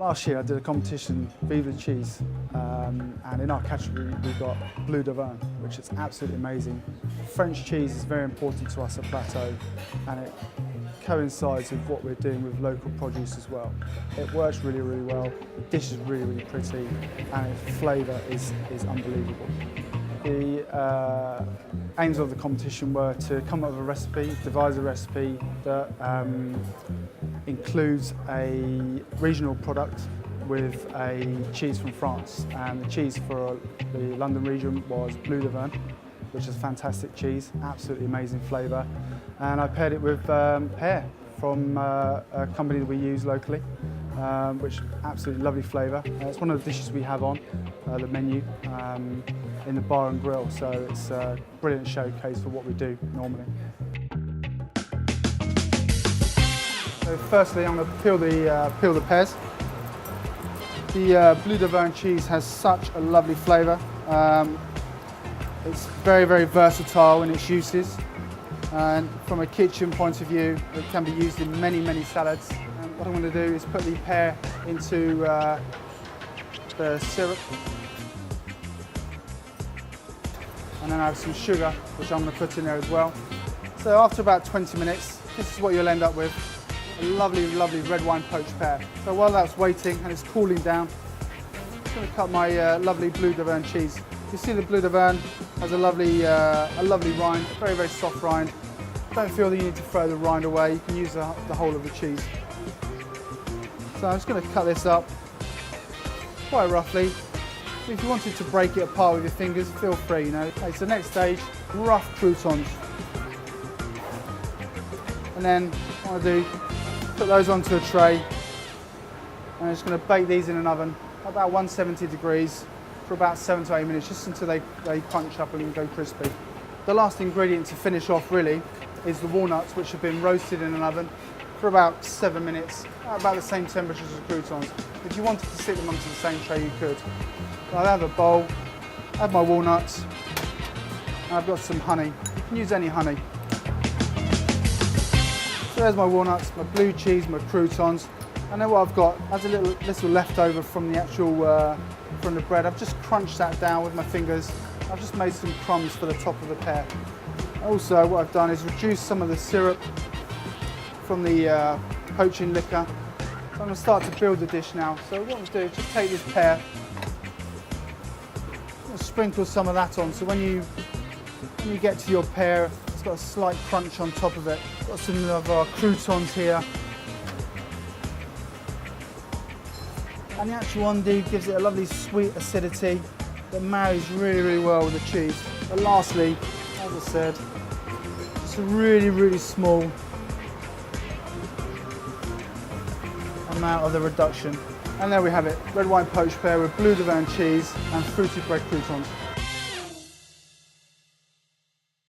Last year I did a competition, Vive Le Cheese, and in our category we got Bleu d'Auvergne, which is absolutely amazing. French cheese is very important to us at Plateau, and it coincides with what we're doing with local produce as well. It works really, really well, the dish is really, really pretty, and its flavour is unbelievable. The aims of the competition were to come up with a recipe, devise a recipe that includes a regional product with a cheese from France. And the cheese for the London region was Bleu d'Auvergne, which is fantastic cheese, absolutely amazing flavour. And I paired it with pear from a company that we use locally, which absolutely lovely flavour. It's one of the dishes we have on the menu in the bar and grill, so it's a brilliant showcase for what we do normally. So firstly, I'm going to peel the pears. The Bleu d'Auvergne cheese has such a lovely flavour. It's very, very versatile in its uses. And from a kitchen point of view, it can be used in many, many salads. And what I'm going to do is put the pear into the syrup. And then I have some sugar, which I'm going to put in there as well. So after about 20 minutes, this is what you'll end up with. A lovely, lovely red wine poached pear. So while that's waiting and it's cooling down, I'm just going to cut my lovely Bleu d'Auvergne cheese. You see the Bleu d'Auvergne has a lovely rind, very, very soft rind. Don't feel that you need to throw the rind away. You can use the whole of the cheese. So I'm just going to cut this up quite roughly. If you wanted to break it apart with your fingers, feel free, you know. Okay, so next stage, rough croutons. And then what I do, put those onto a tray. And I'm just going to bake these in an oven, about 170 degrees, for about 7 to 8 minutes, just until they punch up and go crispy. The last ingredient to finish off really is the walnuts, which have been roasted in an oven for about 7 minutes, about the same temperature as the croutons. If you wanted to stick them onto the same tray, you could. So I have a bowl, I have my walnuts, and I've got some honey. You can use any honey. So there's my walnuts, my blue cheese, my croutons, and then what I've got, as a little leftover from the actual from the bread, I've just crunched that down with my fingers. I've just made some crumbs for the top of the pear. Also, what I've done is reduce some of the syrup from the poaching liquor. So I'm going to start to build the dish now. So what I'm going to do is just take this pear, sprinkle some of that on, so when you get to your pear, it's got a slight crunch on top of it. Got some of our croutons here. And the actual endive gives it a lovely sweet acidity that marries really, really well with the cheese. But lastly, as I said, it's a really, really small amount of the reduction. And there we have it, red wine poached pear with Bleu d'Auvergne cheese and fruity bread croutons.